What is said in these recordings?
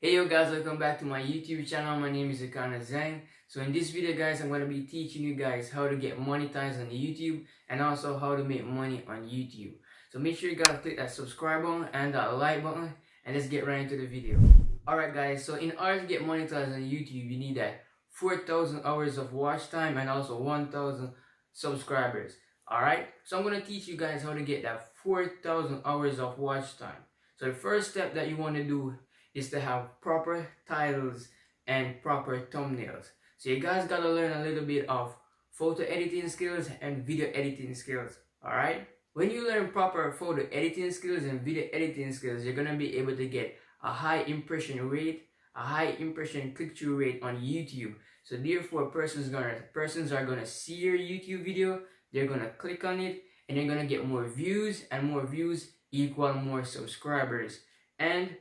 Hey yo guys, welcome back to my YouTube channel. My name is Zhang. So in this video guys, I'm going to be teaching you guys how to get monetized on YouTube and also how to make money on YouTube. So make sure you guys click that subscribe button and that like button, and let's get right into the video. Alright guys, so in order to get monetized on YouTube, you need that 4,000 hours of watch time and also 1,000 subscribers. Alright, so I'm going to teach you guys how to get that 4,000 hours of watch time. So the first step that you want to do is to have proper titles and proper thumbnails. So you guys gotta learn a little bit of photo editing skills and video editing skills. Alright? When you learn proper photo editing skills and video editing skills, you're gonna be able to get a high impression rate, a high impression click-through rate on YouTube. So therefore persons are gonna see your YouTube video, they're gonna click on it, and you're gonna get more views, and more views equal more subscribers. And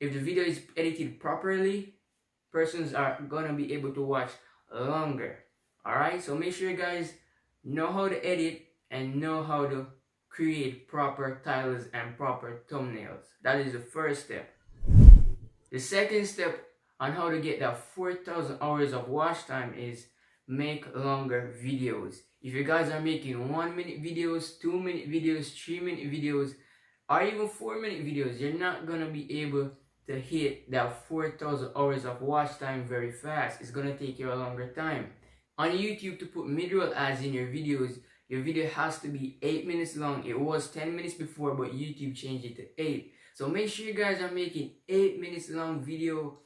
if the video is edited properly, persons are gonna be able to watch longer. Alright, so make sure you guys know how to edit and know how to create proper titles and proper thumbnails. That is the first step. The second step on how to get that 4,000 hours of watch time is make longer videos. If you guys are making 1-minute videos, 2-minute videos, 3-minute videos, or even 4-minute videos, you're not gonna be able to hit that 4,000 hours of watch time very fast. It's gonna take you a longer time. On YouTube, to put mid-roll ads in your video has to be 8 minutes long. It was 10 minutes before, but YouTube changed it to 8. So make sure you guys are making 8 minutes long video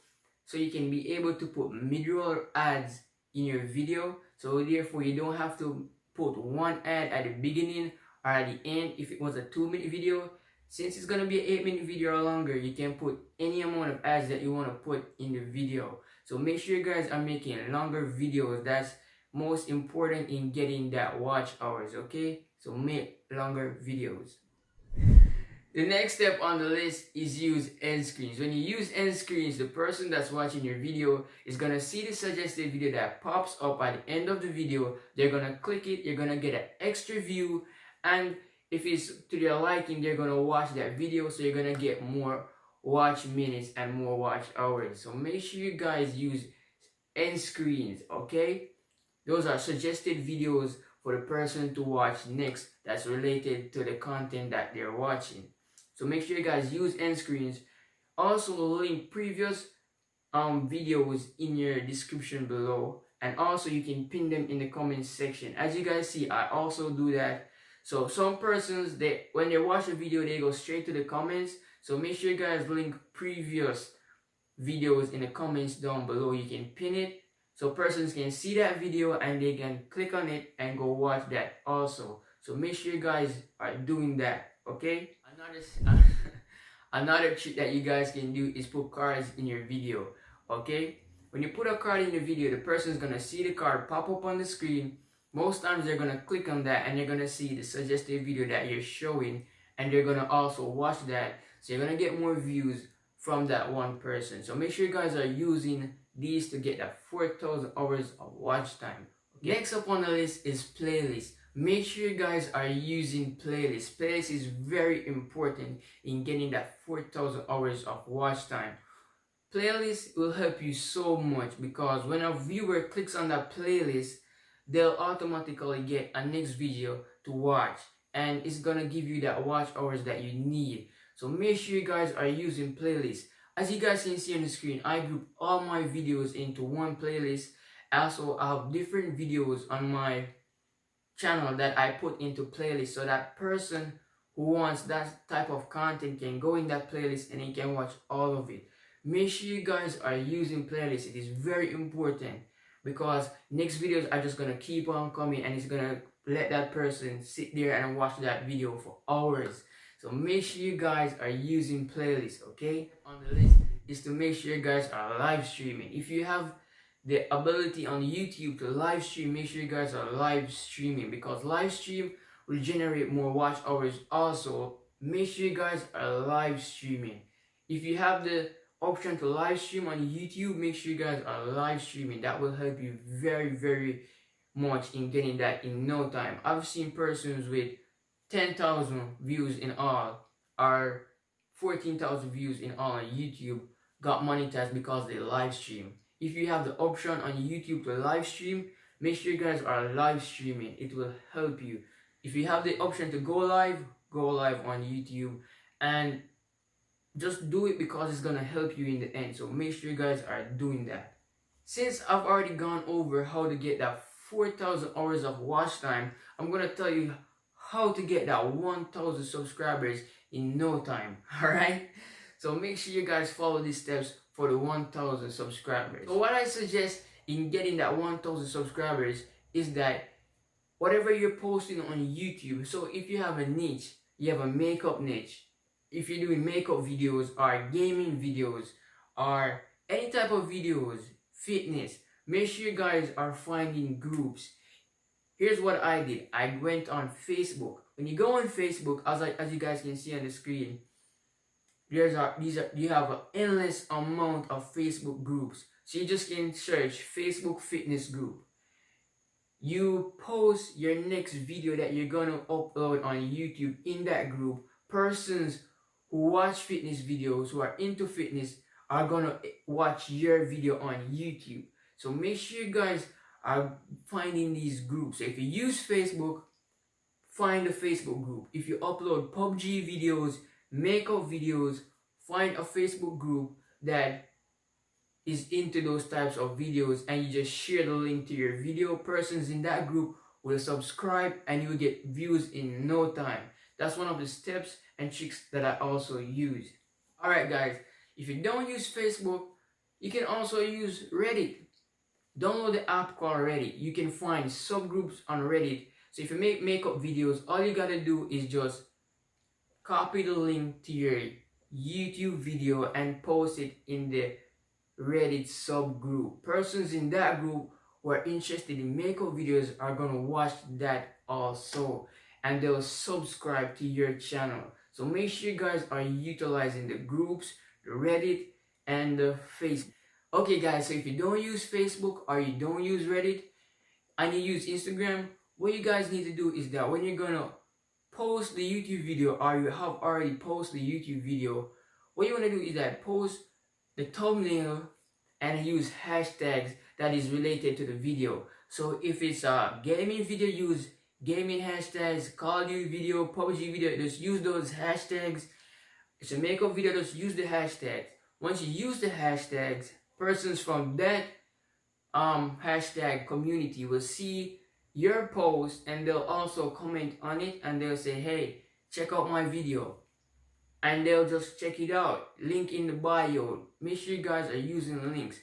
so you can be able to put mid-roll ads in your video. So therefore you don't have to put one ad at the beginning or at the end. If it was a 2-minute video, since it's gonna be an 8-minute video or longer, you can put any amount of ads that you want to put in the video. So make sure you guys are making longer videos. That's most important in getting that watch hours, okay? So make longer videos. The next step on the list is use end screens. When you use end screens, the person that's watching your video is gonna see the suggested video that pops up at the end of the video. They're gonna click it, you're gonna get an extra view, and if it's to their liking, they're gonna watch that video, so you're gonna get more watch minutes and more watch hours. So make sure you guys use end screens, okay? Those are suggested videos for the person to watch next that's related to the content that they're watching. So make sure you guys use end screens. Also link previous videos in your description below, and also you can pin them in the comments section. As you guys see, I also do that. So some persons, when they watch a video, they go straight to the comments. So make sure you guys link previous videos in the comments down below. You can pin it so persons can see that video and they can click on it and go watch that also. So make sure you guys are doing that, okay? Another trick that you guys can do is put cards in your video, okay? When you put a card in the video, the person is gonna see the card pop up on the screen. Most times they're gonna click on that and they're gonna see the suggested video that you're showing, and they're gonna also watch that. So you're gonna get more views from that one person. So make sure you guys are using these to get that 4,000 hours of watch time. Okay? Next up on the list is playlists. Make sure you guys are using playlists. Playlists is very important in getting that 4,000 hours of watch time. Playlists will help you so much, because when a viewer clicks on that playlist, they'll automatically get a next video to watch, and it's gonna give you that watch hours that you need. So make sure you guys are using playlists. As you guys can see on the screen, I group all my videos into one playlist. Also, I have different videos on my channel that I put into playlists, so that person who wants that type of content can go in that playlist and he can watch all of it. Make sure you guys are using playlists. It is very important, because next videos are just gonna keep on coming, and it's gonna let that person sit there and watch that video for hours. So make sure you guys are using playlists, okay? On the list is to make sure you guys are live streaming. If you have the ability on YouTube to live stream, make sure you guys are live streaming, because live stream will generate more watch hours. Also, make sure you guys are live streaming. If you have the option to live stream on YouTube, make sure you guys are live streaming. That will help you very much in getting that in no time. I've seen persons with 10,000 views in all, or 14,000 views in all on YouTube got monetized because they live stream. If you have the option on YouTube to live stream, make sure you guys are live streaming. It will help you. If you have the option to go live on YouTube, and just do it because it's gonna help you in the end. So make sure you guys are doing that. Since I've already gone over how to get that 4,000 hours of watch time, I'm gonna tell you how to get that 1,000 subscribers in no time. Alright? So make sure you guys follow these steps for the 1,000 subscribers. So what I suggest in getting that 1,000 subscribers is that whatever you're posting on YouTube, so if you have a niche, you have a makeup niche, if you're doing makeup videos or gaming videos or any type of videos, fitness, make sure you guys are finding groups. Here's what I did. I went on Facebook. When you go on Facebook, as you guys can see on the screen, you have an endless amount of Facebook groups. So you just can search Facebook fitness group. You post your next video that you're gonna upload on YouTube in that group. Persons who watch fitness videos, who are into fitness, are gonna watch your video on YouTube. So make sure you guys are finding these groups. So if you use Facebook, find a Facebook group. If you upload PUBG videos, makeup videos, find a Facebook group that is into those types of videos, and you just share the link to your video. Persons in that group will subscribe and you will get views in no time. That's one of the steps and tricks that I also use. Alright guys, if you don't use Facebook, you can also use Reddit. Download the app called Reddit. You can find subgroups on Reddit. So if you make makeup videos, all you gotta do is just copy the link to your YouTube video and post it in the Reddit subgroup. Persons in that group who are interested in makeup videos are gonna watch that also, and they'll subscribe to your channel. So make sure you guys are utilizing the groups, the Reddit, and the Facebook. Okay guys, so if you don't use Facebook or you don't use Reddit and you use Instagram, what you guys need to do is that when you're gonna post the YouTube video, or you have already posted the YouTube video, what you wanna do is that post the thumbnail and use hashtags that is related to the video. So if it's a gaming video, use gaming hashtags. Call of Duty video, PUBG video, just use those hashtags. It's a makeup video, just use the hashtags. Once you use the hashtags, persons from that hashtag community will see your post, and they'll also comment on it, and they'll say, hey, check out my video, and they'll just check it out. Link in the bio. Make sure you guys are using the links.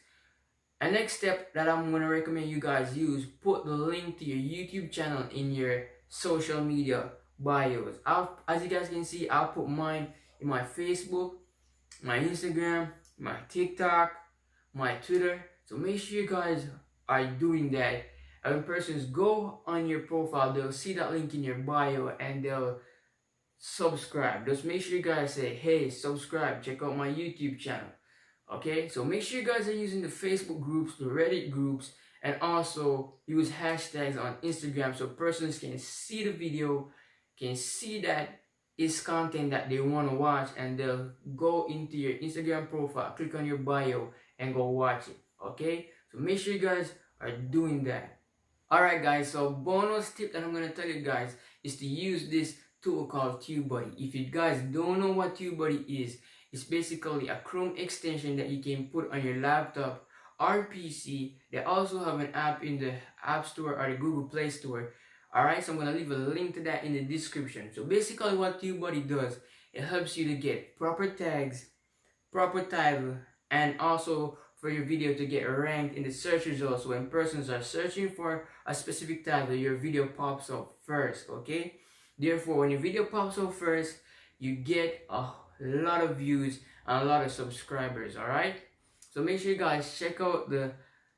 And next step that I'm going to recommend you guys use, put the link to your YouTube channel in your social media bios. As you guys can see, I'll put mine in my Facebook, my Instagram, my TikTok, my Twitter. So make sure you guys are doing that. And when persons go on your profile, they'll see that link in your bio and they'll subscribe. Just make sure you guys say, hey, subscribe, check out my YouTube channel. Okay, so make sure you guys are using the Facebook groups, the Reddit groups, and also use hashtags on Instagram so persons can see the video, can see that it's content that they want to watch, and they'll go into your Instagram profile, click on your bio, and go watch it. Okay, so make sure you guys are doing that. Alright guys, so bonus tip that I'm going to tell you guys is to use this tool called TubeBuddy. If you guys don't know what TubeBuddy is, it's basically a Chrome extension that you can put on your laptop or PC. They also have an app in the App Store or the Google Play Store. Alright, so I'm going to leave a link to that in the description. So basically what TubeBuddy does, it helps you to get proper tags, proper title, and also for your video to get ranked in the search results. So when persons are searching for a specific title, your video pops up first, okay? Therefore, when your video pops up first, you get a lot of views and a lot of subscribers. Alright, so make sure you guys check out the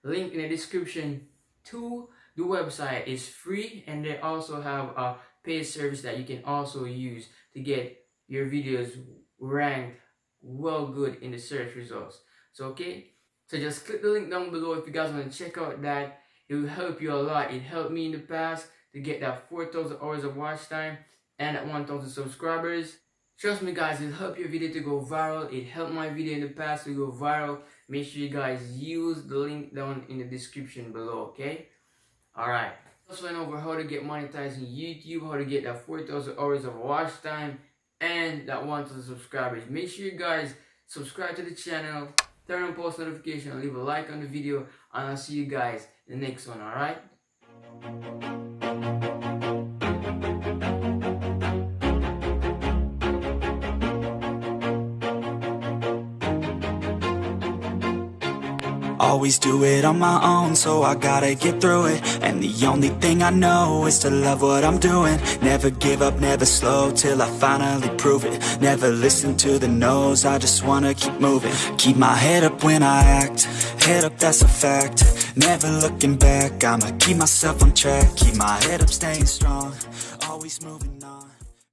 link in the description to the website. It's free, and they also have a paid service that you can also use to get your videos ranked well good in the search results. So okay, so just click the link down below if you guys want to check out that. It will help you a lot. It helped me in the past to get that 4,000 hours of watch time and that 1,000 subscribers. Trust me guys, it helped your video to go viral. It helped my video in the past to go viral. Make sure you guys use the link down in the description below, okay? Alright. Also went over how to get monetized in YouTube, how to get that 4,000 hours of watch time, and that 1,000 subscribers. Make sure you guys subscribe to the channel, turn on post notification, leave a like on the video, and I'll see you guys in the next one, alright? Always do it on my own, so I gotta get through it. And the only thing I know is to love what I'm doing. Never give up, never slow, till I finally prove it. Never listen to the no's, I just wanna keep moving. Keep my head up when I act, head up, that's a fact. Never looking back, I'ma keep myself on track. Keep my head up, staying strong, always moving.